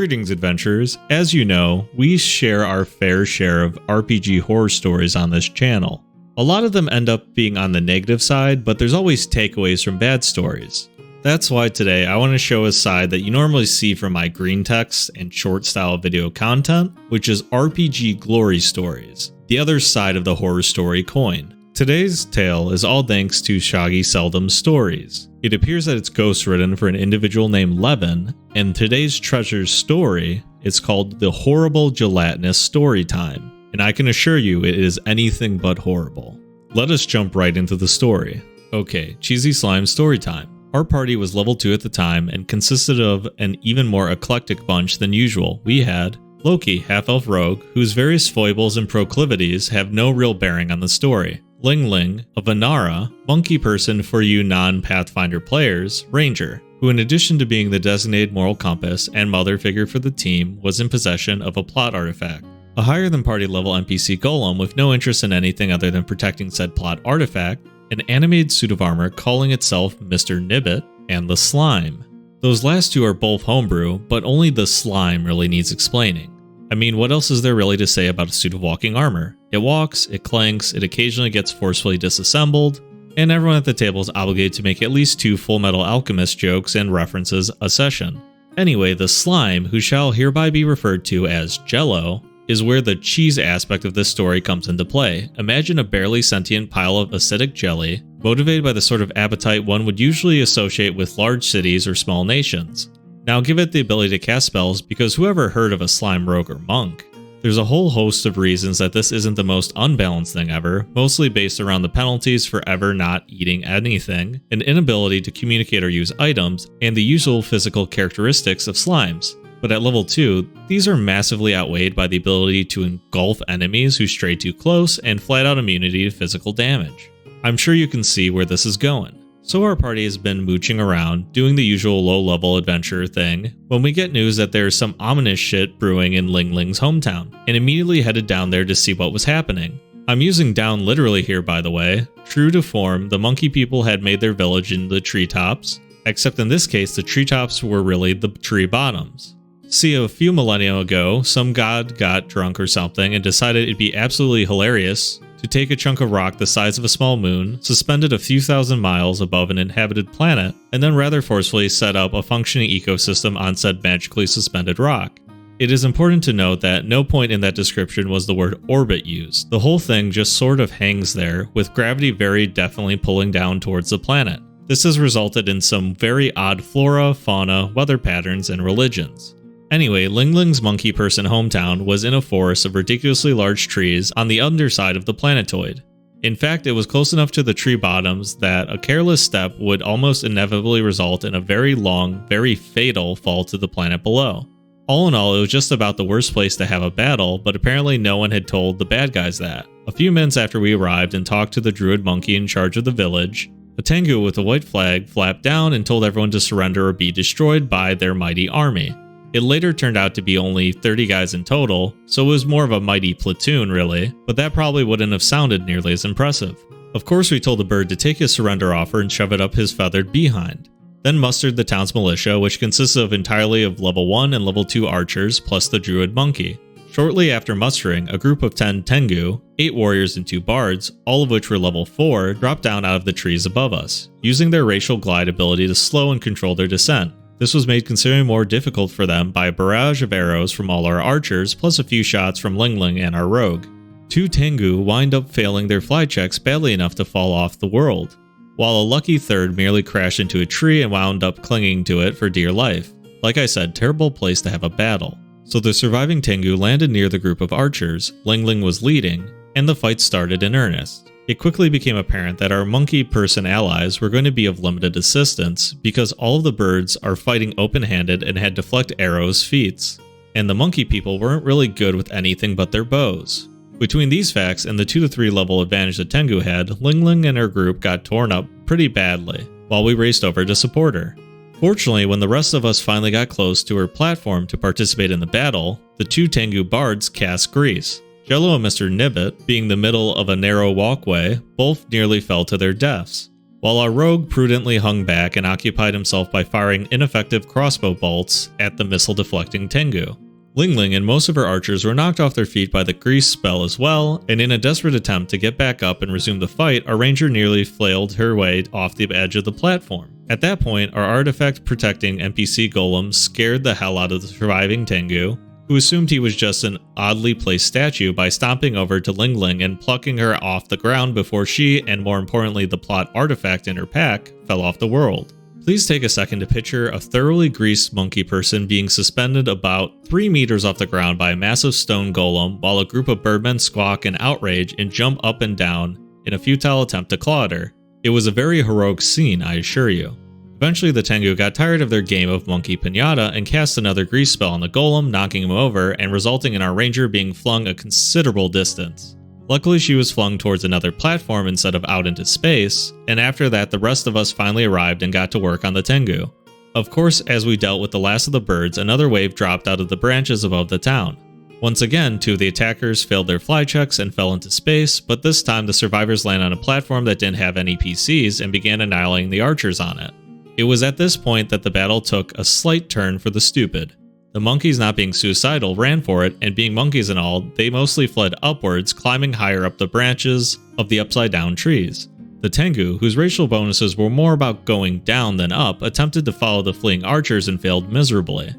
Greetings, adventurers. As you know, we share our fair share of RPG horror stories on this channel. A lot of them end up being on the negative side, but there's always takeaways from bad stories. That's why today I want to show a side that you normally see from my green text and short style video content, which is RPG glory stories, the other side of the horror story coin. Today's tale is all thanks to Shoggy Seldom Stories. It appears that it's ghostwritten for an individual named Leven, and today's treasure story is called The Horrible Gelatinous Storytime, and I can assure you it is anything but horrible. Let us jump right into the story. Okay, cheesy slime storytime. Our party was level 2 at the time and consisted of an even more eclectic bunch than usual. We had Loki, half-elf rogue, whose various foibles and proclivities have no real bearing on the story. Ling, a Vanara, monkey person for you non-Pathfinder players, Ranger, who in addition to being the designated moral compass and mother figure for the team, was in possession of a plot artifact. A higher than party level NPC golem with no interest in anything other than protecting said plot artifact, an animated suit of armor calling itself Mr. Nibbit, and the Slime. Those last two are both homebrew, but only the Slime really needs explaining. I mean, what else is there really to say about a suit of walking armor? It walks, it clanks, it occasionally gets forcefully disassembled, and everyone at the table is obligated to make at least 2 Full Metal Alchemist jokes and references a session. Anyway, the Slime, who shall hereby be referred to as Jello, is where the cheese aspect of this story comes into play. Imagine a barely sentient pile of acidic jelly, motivated by the sort of appetite one would usually associate with large cities or small nations. Now give it the ability to cast spells, because whoever heard of a slime rogue or monk? There's a whole host of reasons that this isn't the most unbalanced thing ever, mostly based around the penalties for ever not eating anything, an inability to communicate or use items, and the usual physical characteristics of slimes. But at level 2, these are massively outweighed by the ability to engulf enemies who stray too close and flat out immunity to physical damage. I'm sure you can see where this is going. So our party has been mooching around, doing the usual low-level adventure thing, when we get news that there's some ominous shit brewing in Ling's hometown, and immediately headed down there to see what was happening. I'm using down literally here, by the way. True to form, the monkey people had made their village in the treetops, except in this case the treetops were really the tree bottoms. See, a few millennia ago, some god got drunk or something and decided it'd be absolutely hilarious to take a chunk of rock the size of a small moon, suspended a few thousand miles above an inhabited planet, and then rather forcefully set up a functioning ecosystem on said magically suspended rock. It is important to note that no point in that description was the word orbit used. The whole thing just sort of hangs there, with gravity very definitely pulling down towards the planet. This has resulted in some very odd flora, fauna, weather patterns, and religions. Anyway, Ling's monkey person hometown was in a forest of ridiculously large trees on the underside of the planetoid. In fact, it was close enough to the tree bottoms that a careless step would almost inevitably result in a very long, very fatal fall to the planet below. All in all, it was just about the worst place to have a battle, but apparently no one had told the bad guys that. A few minutes after we arrived and talked to the druid monkey in charge of the village, a Tengu with a white flag flapped down and told everyone to surrender or be destroyed by their mighty army. It later turned out to be only 30 guys in total, so it was more of a mighty platoon really, but that probably wouldn't have sounded nearly as impressive. Of course we told the bird to take his surrender offer and shove it up his feathered behind. Then mustered the town's militia, which consisted entirely of level 1 and level 2 archers plus the druid monkey. Shortly after mustering, a group of 10 Tengu, 8 warriors and 2 bards, all of which were level 4, dropped down out of the trees above us, using their racial glide ability to slow and control their descent. This was made considerably more difficult for them by a barrage of arrows from all our archers, plus a few shots from Ling and our rogue. 2 Tengu wind up failing their fly checks badly enough to fall off the world, while a lucky third merely crashed into a tree and wound up clinging to it for dear life. Like I said, terrible place to have a battle. So the surviving Tengu landed near the group of archers, Ling was leading, and the fight started in earnest. It quickly became apparent that our monkey person allies were going to be of limited assistance because all of the birds are fighting open-handed and had deflect arrows feats, and the monkey people weren't really good with anything but their bows. Between these facts and the 2 to 3 level advantage that Tengu had, Ling and her group got torn up pretty badly, while we raced over to support her. Fortunately, when the rest of us finally got close to her platform to participate in the battle, the 2 Tengu bards cast grease. Jello and Mr. Nibbit, being the middle of a narrow walkway, both nearly fell to their deaths. while our rogue prudently hung back and occupied himself by firing ineffective crossbow bolts at the missile-deflecting Tengu. Ling Ling and most of her archers were knocked off their feet by the grease spell as well, and in a desperate attempt to get back up and resume the fight, our ranger nearly flailed her way off the edge of the platform. At that point, our artifact-protecting NPC golem scared the hell out of the surviving Tengu, who assumed he was just an oddly placed statue by stomping over to Ling Ling and plucking her off the ground before she, and more importantly the plot artifact in her pack, fell off the world. Please take a second to picture a thoroughly greased monkey person being suspended about 3 meters off the ground by a massive stone golem while a group of birdmen squawk in outrage and jump up and down in a futile attempt to claw at her. It was a very heroic scene, I assure you. Eventually the Tengu got tired of their game of monkey pinata and cast another grease spell on the golem, knocking him over and resulting in our ranger being flung a considerable distance. Luckily she was flung towards another platform instead of out into space, and after that the rest of us finally arrived and got to work on the Tengu. Of course, as we dealt with the last of the birds, another wave dropped out of the branches above the town. Once again, 2 of the attackers failed their fly checks and fell into space, but this time the survivors landed on a platform that didn't have any PCs and began annihilating the archers on it. It was at this point that the battle took a slight turn for the stupid. The monkeys, not being suicidal, ran for it, and being monkeys and all, they mostly fled upwards, climbing higher up the branches of the upside down trees. The Tengu, whose racial bonuses were more about going down than up, attempted to follow the fleeing archers and failed miserably.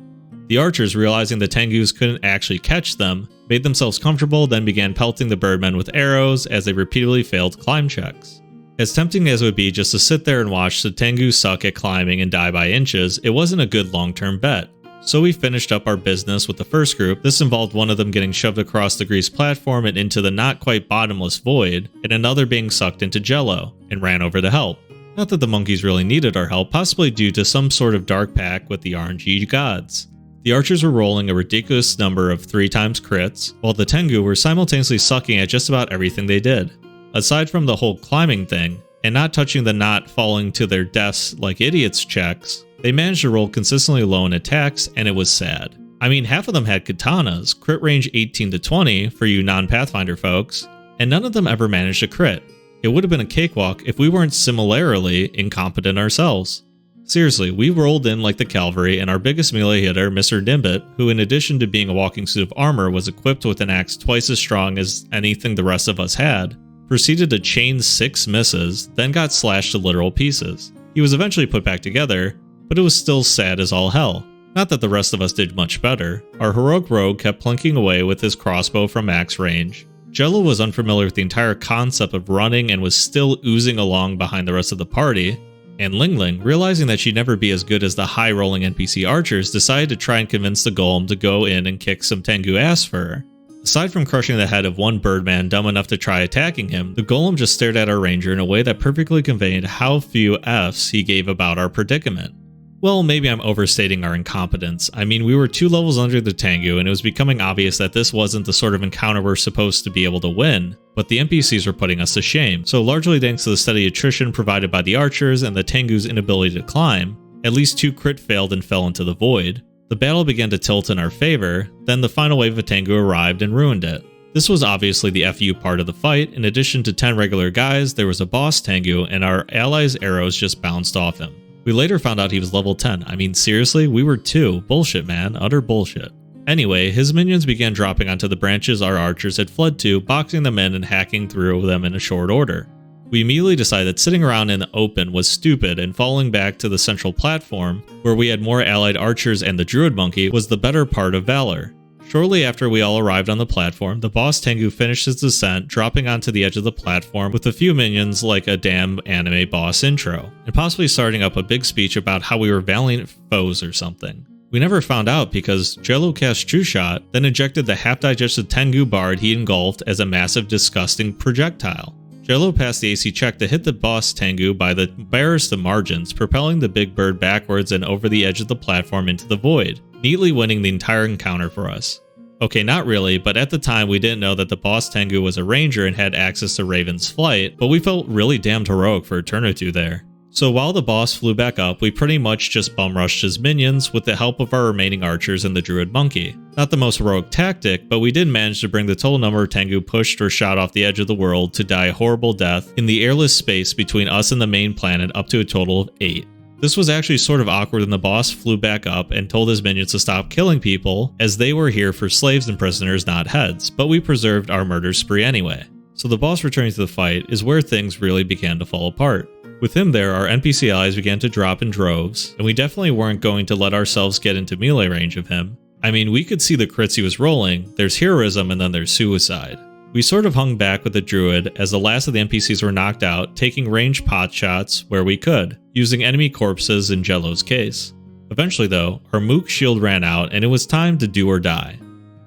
The archers, realizing the Tengus couldn't actually catch them, made themselves comfortable, then began pelting the birdmen with arrows as they repeatedly failed climb checks. As tempting as it would be just to sit there and watch the Tengu suck at climbing and die by inches, it wasn't a good long-term bet. So we finished up our business with the first group. This involved one of them getting shoved across the grease platform and into the not quite bottomless void, and another being sucked into jello, and ran over to help. Not that the monkeys really needed our help, possibly due to some sort of dark pact with the RNG gods. The archers were rolling a ridiculous number of 3x crits, while the Tengu were simultaneously sucking at just about everything they did. Aside from the whole climbing thing, and not touching the not falling to their deaths like idiots checks, they managed to roll consistently low in attacks, and it was sad. I mean, half of them had katanas, crit range 18 to 20 for you non-Pathfinder folks, and none of them ever managed a crit. It would have been a cakewalk if we weren't similarly incompetent ourselves. Seriously, we rolled in like the cavalry, and our biggest melee hitter, Mr. Nimbit, who in addition to being a walking suit of armor was equipped with an axe twice as strong as anything the rest of us had, proceeded to chain 6 misses, then got slashed to literal pieces. He was eventually put back together, but it was still sad as all hell. Not that the rest of us did much better. Our heroic rogue kept plunking away with his crossbow from max range. Jello was unfamiliar with the entire concept of running and was still oozing along behind the rest of the party, and Ling Ling, realizing that she'd never be as good as the high-rolling NPC archers, decided to try and convince the golem to go in and kick some Tengu ass for her. Aside from crushing the head of one birdman dumb enough to try attacking him, the golem just stared at our ranger in a way that perfectly conveyed how few F's he gave about our predicament. Well, maybe I'm overstating our incompetence. I mean, we were 2 levels under the Tengu, and it was becoming obvious that this wasn't the sort of encounter we're supposed to be able to win, but the NPCs were putting us to shame. So largely thanks to the steady attrition provided by the archers and the Tengu's inability to climb, at least 2 crit failed and fell into the void. The battle began to tilt in our favor, then the final wave of Tengu arrived and ruined it. This was obviously the FU part of the fight. In addition to 10 regular guys, there was a boss Tengu, and our allies' arrows just bounced off him. We later found out he was level 10. I mean, seriously, we were 2. Bullshit, man. Utter bullshit. Anyway, his minions began dropping onto the branches our archers had fled to, boxing them in and hacking through them in a short order. We immediately decided that sitting around in the open was stupid, and falling back to the central platform, where we had more allied archers and the druid monkey, was the better part of valor. Shortly after we all arrived on the platform, the boss Tengu finished his descent, dropping onto the edge of the platform with a few minions like a damn anime boss intro, and possibly starting up a big speech about how we were valiant foes or something. We never found out because Jello cast True Shot, then ejected the half-digested Tengu bard he engulfed as a massive disgusting projectile. Jello passed the AC check to hit the boss Tengu by the barest of margins, propelling the big bird backwards and over the edge of the platform into the void, neatly winning the entire encounter for us. Okay, not really, but at the time we didn't know that the boss Tengu was a ranger and had access to Raven's flight, but we felt really damned heroic for a turn or two there. So while the boss flew back up, we pretty much just bum rushed his minions with the help of our remaining archers and the druid monkey. Not the most heroic tactic, but we did manage to bring the total number of Tengu pushed or shot off the edge of the world to die a horrible death in the airless space between us and the main planet up to a total of 8. This was actually sort of awkward when the boss flew back up and told his minions to stop killing people, as they were here for slaves and prisoners, not heads, but we preserved our murder spree anyway. So the boss returning to the fight is where things really began to fall apart. With him there, our NPC allies began to drop in droves, and we definitely weren't going to let ourselves get into melee range of him. I mean, we could see the crits he was rolling, there's heroism and then there's suicide. We sort of hung back with the druid as the last of the NPCs were knocked out, taking ranged pot shots where we could, using enemy corpses in Jello's case. Eventually though, our mook shield ran out and it was time to do or die.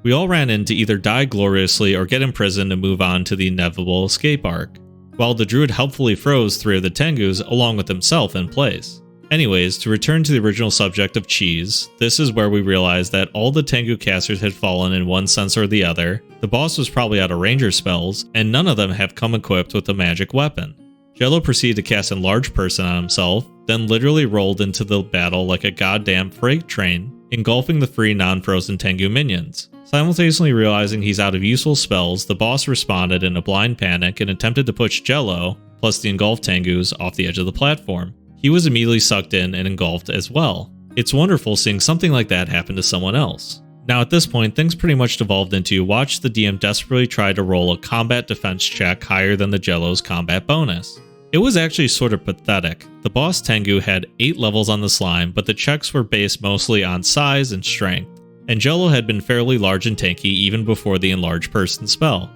We all ran in to either die gloriously or get imprisoned and move on to the inevitable escape arc, while the druid helpfully froze 3 of the Tengus along with himself in place. Anyways, to return to the original subject of cheese, this is where we realized that all the Tengu casters had fallen in one sense or the other, the boss was probably out of ranger spells, and none of them have come equipped with a magic weapon. Jello proceeded to cast Enlarge Person on himself, then literally rolled into the battle like a goddamn freight train, engulfing the 3 non-frozen Tengu minions. Simultaneously realizing he's out of useful spells, the boss responded in a blind panic and attempted to push Jello, plus the engulfed Tengus, off the edge of the platform. He was immediately sucked in and engulfed as well. It's wonderful seeing something like that happen to someone else. Now at this point, things pretty much devolved into watch the DM desperately try to roll a combat defense check higher than the Jello's combat bonus. It was actually sort of pathetic. The boss Tengu had 8 levels on the slime, but the checks were based mostly on size and strength, and Jello had been fairly large and tanky even before the Enlarged Person spell.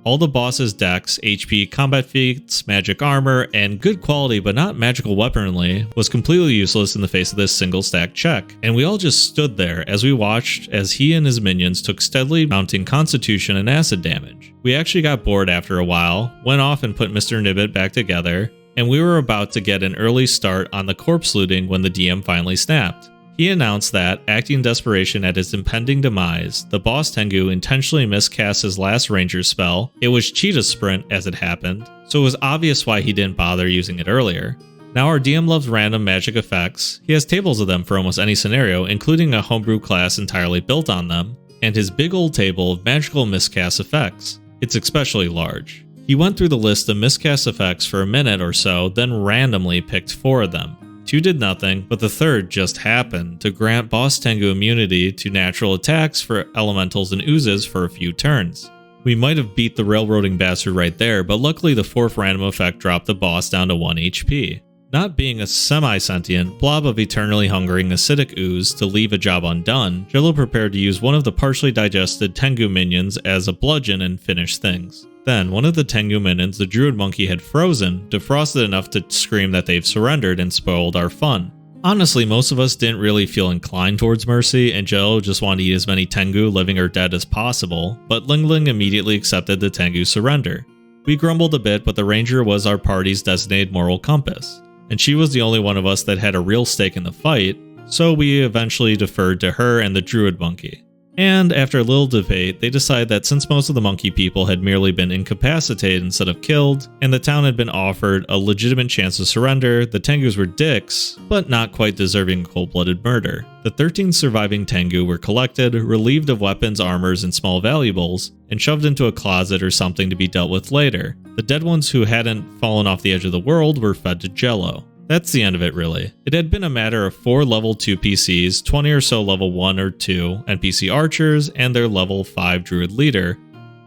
All the boss's dex, HP, combat feats, magic armor, and good quality but not magical weaponry was completely useless in the face of this single stack check, and we all just stood there as we watched as he and his minions took steadily mounting constitution and acid damage. We actually got bored after a while, went off and put Mr. Nibbit back together, and we were about to get an early start on the corpse looting when the DM finally snapped. He announced that, acting in desperation at his impending demise, the boss Tengu intentionally miscast his last ranger spell. It was Cheetah Sprint as it happened, so it was obvious why he didn't bother using it earlier. Now our DM loves random magic effects. He has tables of them for almost any scenario, including a homebrew class entirely built on them, and his big old table of magical miscast effects. It's especially large. He went through the list of miscast effects for a minute or so, then randomly picked 4 of them. 2 did nothing, but the 3rd just happened to grant Boss Tengu immunity to natural attacks for elementals and oozes for a few turns. We might have beat the railroading bastard right there, but luckily the 4th random effect dropped the boss down to 1 HP. Not being a semi-sentient blob of eternally hungering acidic ooze to leave a job undone, Jello prepared to use one of the partially digested Tengu minions as a bludgeon and finish things. Then, one of the Tengu minions the druid monkey had frozen, defrosted enough to scream that they've surrendered and spoiled our fun. Honestly, most of us didn't really feel inclined towards mercy, and Jello just wanted to eat as many Tengu, living or dead, as possible, but Ling Ling immediately accepted the Tengu surrender. We grumbled a bit, but the ranger was our party's designated moral compass, and she was the only one of us that had a real stake in the fight, so we eventually deferred to her and the druid monkey. And after a little debate, they decided that since most of the monkey people had merely been incapacitated instead of killed, and the town had been offered a legitimate chance to surrender, the Tengus were dicks, but not quite deserving of cold-blooded murder. The 13 surviving Tengu were collected, relieved of weapons, armors, and small valuables, and shoved into a closet or something to be dealt with later. The dead ones who hadn't fallen off the edge of the world were fed to Jello. That's the end of it really. It had been a matter of 4 level 2 PCs, 20 or so level 1 or 2 NPC archers, and their level 5 druid leader,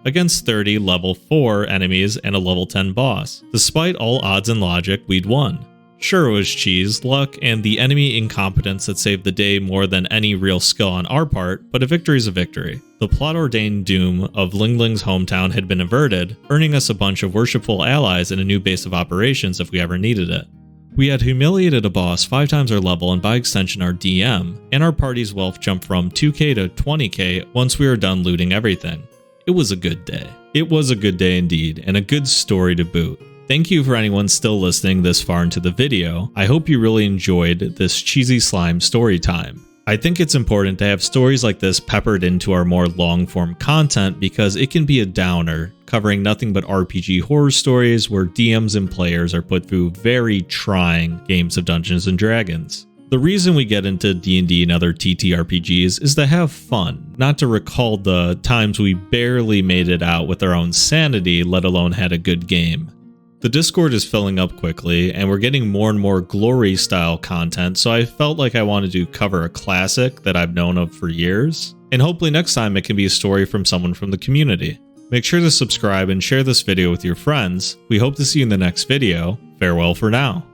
against 30 level 4 enemies and a level 10 boss. Despite all odds and logic, we'd won. Sure, it was cheese, luck, and the enemy incompetence that saved the day more than any real skill on our part, but a victory's a victory. The plot-ordained doom of Ling Ling's hometown had been averted, earning us a bunch of worshipful allies and a new base of operations if we ever needed it. We had humiliated a boss 5 times our level and by extension our DM, and our party's wealth jumped from 2k to 20k once we were done looting everything. It was a good day. It was a good day indeed, and a good story to boot. Thank you for anyone still listening this far into the video. I hope you really enjoyed this cheesy slime story time. I think it's important to have stories like this peppered into our more long-form content because it can be a downer, covering nothing but RPG horror stories where DMs and players are put through very trying games of Dungeons & Dragons. The reason we get into D&D and other TTRPGs is to have fun, not to recall the times we barely made it out with our own sanity, let alone had a good game. The Discord is filling up quickly, and we're getting more and more glory-style content, so I felt like I wanted to cover a classic that I've known of for years, and hopefully next time it can be a story from someone from the community. Make sure to subscribe and share this video with your friends. We hope to see you in the next video. Farewell for now.